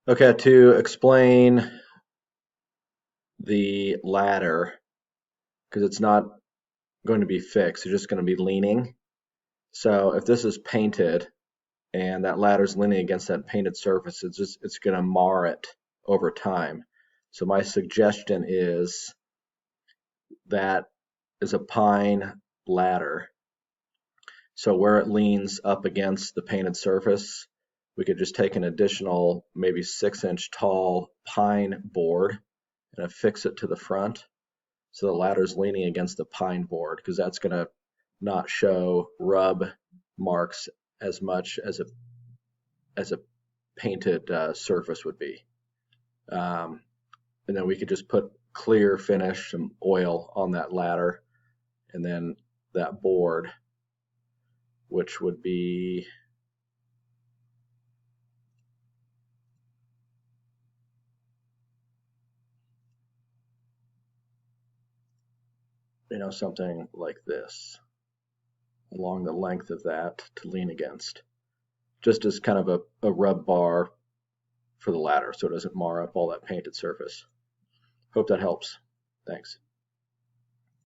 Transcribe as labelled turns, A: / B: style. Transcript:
A: Okay, to explain the ladder, because it's not going to be fixed, it's just going to be leaning. So if this is painted and that ladder's leaning against that painted surface, it's going to mar it over time. So my suggestion is that is a pine ladder. So where it leans up against the painted surface, we could just take an additional maybe 6-inch tall pine board and affix it to the front. So the ladder's leaning against the pine board because that's going to not show rub marks as much as a painted surface would be. Um, and then we could just put clear finish, some oil on that ladder, and then that board, which would be something like this along the length of that to lean against, just as kind of a rub bar for the ladder so it doesn't mar up all that painted surface. Hope that helps. Thanks.